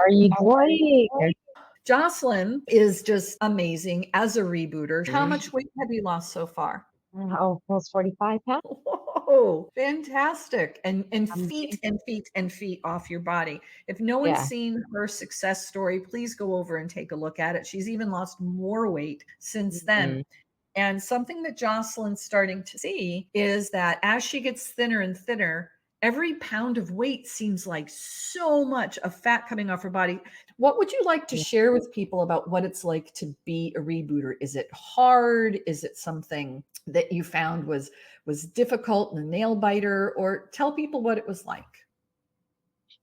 are you doing? Jocelyn is just amazing as a rebooter. How much weight have you lost so far? Oh, almost 45 pounds. Whoa, fantastic. And feet Thank and feet and feet off your body. If no one's Yeah. seen her success story, please go over and take a look at it. She's even lost more weight since then. Mhm. And something that Jocelyn's starting to see is that as she gets thinner and thinner, every pound of weight seems like so much of fat coming off her body. What would you like to Yeah. share with people about what it's like to be a rebooter? Is it hard? Is it something that you found was difficult and a nail biter? Or tell people what it was like.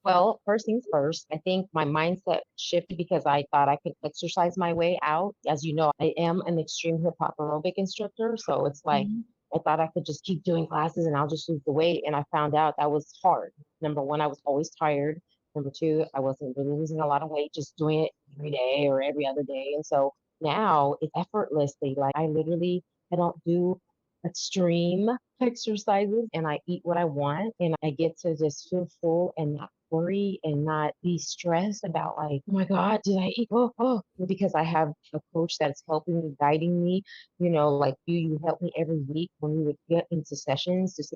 Well, first things first, I think my mindset shifted because I thought I could exercise my way out. As you know, I am an extreme hip hop aerobic instructor. So it's like Mhm. I thought I could just keep doing classes and I'll just lose the weight. And I found out that was hard. Number one, I was always tired. Number two, I wasn't really losing a lot of weight, just doing it every day or every other day. And so now it's effortlessly. Like I don't do extreme exercises and I eat what I want and I get to just feel full and not worry and not be stressed about like, oh my God, did I eat? Because I have a coach that's helping me, guiding me, like you help me every week when we would get into sessions just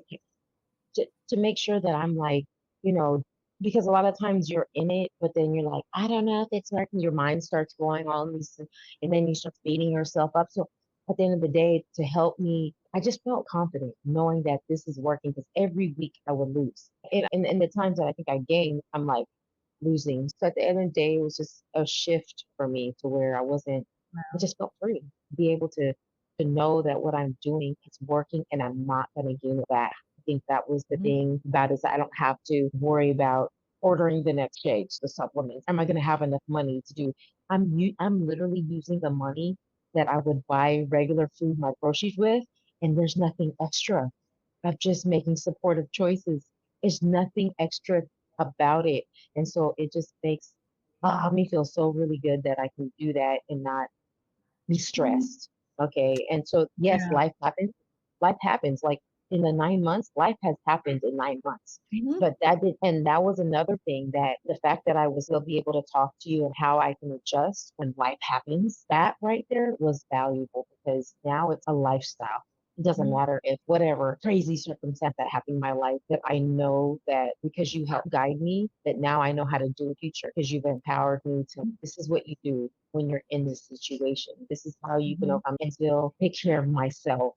to make sure that I'm like, you know, because a lot of times you're in it, but then you're like, I don't know if it's working. Your mind starts going on these, and then you start beating yourself up. So at the end of the day, to help me, I just felt confident knowing that this is working because every week I would lose. And the times that I think I gained, I'm like losing. So at the end of the day, it was just a shift for me to where I just felt free, be able to know that what I'm doing is working and I'm not going to gain it back. I think that was the Mhm. thing about it is I don't have to worry about ordering the next shakes, the supplements. Am I going to have enough money to do? I'm literally using the money that I would buy regular food, my groceries with, and there's nothing extra. I'm just making supportive choices. There's nothing extra about it. And so it just makes me feel so really good that I can do that and not be Mhm. stressed. Okay. And so, yes, Yeah. life happens. Life happens. Like in the 9 months, life has happened in 9 months. Mhm. But and that was another thing that the fact that I was still be able to talk to you and how I can adjust when life happens, that right there was valuable because now it's a lifestyle. It doesn't Mhm. matter if whatever crazy circumstance that happened in my life, that I know that because you help guide me, that now I know how to do in the future because you've empowered me to, this is what you do when you're in this situation. This is how you can Mhm. overcome and still take care of myself.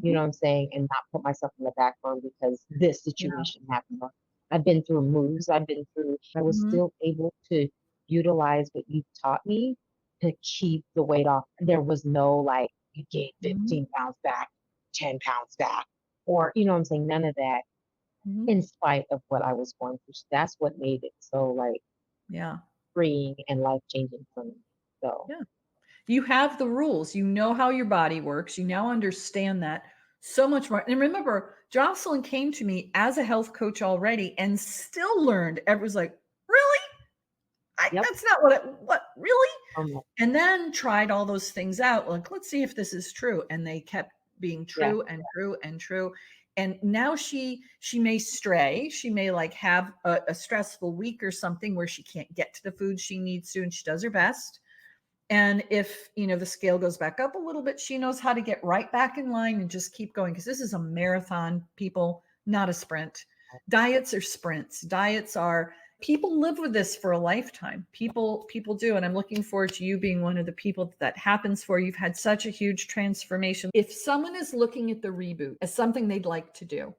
You Mhm. know what I'm saying? And not put myself in the back burner because this Yeah. situation happened. I've been through moves. I was Mhm. still able to utilize what you taught me to keep the weight off. There was no like, you gained Mhm. 15 pounds back, 10 pounds back, or, you know what I'm saying? None of that Mhm. in spite of what I was going through. So that's what made it so like Yeah. freeing and life changing for me. So, Yeah. You have the rules. You know how your body works. You now understand that so much more. And remember, Jocelyn came to me as a health coach already and still learned. It was like, really? yep. That's not what really? Um, And then tried all those things out. Like, let's see if this is true. And they kept being yeah. true and true and true. And now she may stray. She may like have a stressful week or something where she can't get to the food she needs to, and she does her best. And if, the scale goes back up a little bit, she knows how to get right back in line and just keep going because this is a marathon, people, not a sprint. Diets are sprints. Diets are people live with this for a lifetime. People do, and I'm looking forward to you being one of the people that happens for. You've had such a huge transformation. If someone is looking at the reboot as something they'd like to do,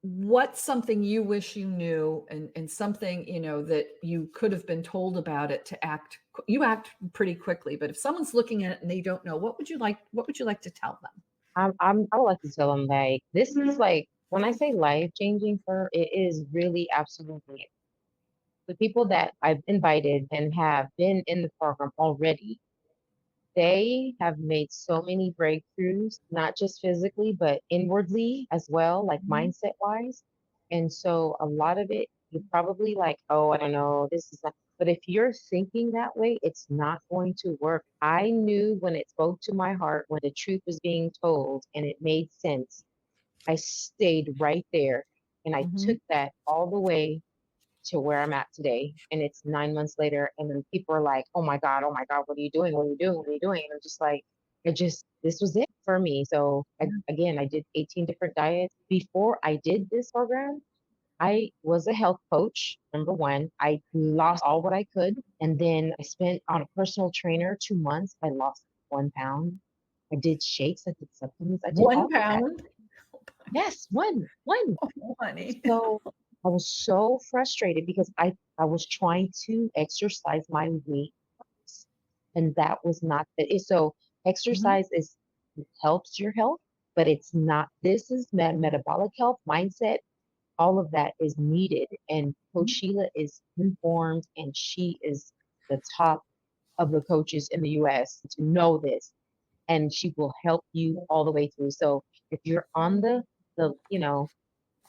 what's something you wish you knew and something that you could have been told about it to act you act pretty quickly, but if someone's looking at it and they don't know, what would you like to tell them? I would like to tell them like this is like when I say life changing for it is really absolutely the people that I've invited and have been in the program already. They have made so many breakthroughs, not just physically, but inwardly as well, like Mhm. mindset wise. And so a lot of it, you're probably like, oh, I don't know, this is not. But if you're thinking that way, it's not going to work. I knew when it spoke to my heart, when the truth was being told and it made sense, I stayed right there and I Mhm. took that all the way to where I'm at today. And it's 9 months later. And then people are like, oh my God, what are you doing? What are you doing? What are you doing? And I'm just like, this was it for me. So Yeah. again, I did 18 different diets. Before I did this program, I was a health coach, number one. I lost all what I could. And then I spent on a personal trainer 2 months. I lost 1 pound. I did shakes, I did supplements, I did One all of that. pound. Yes, one. Oh, honey. So I was so frustrated because I was trying to exercise my weight loss, and that was not so Mhm. exercise is helps your health, but it's not this is metabolic health, mindset, all of that is needed. And Coach Mhm. Sheila is informed and she is the top of the coaches in the US to know this and she will help you all the way through. So if you're on the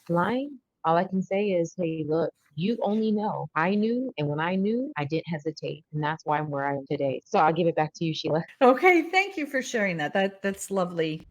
line, all I can say is, hey, look, you only know. I knew, and when I knew, I didn't hesitate, and that's why I'm where I am today. So I'll give it back to you, Sheila. Okay, thank you for sharing that. That's lovely.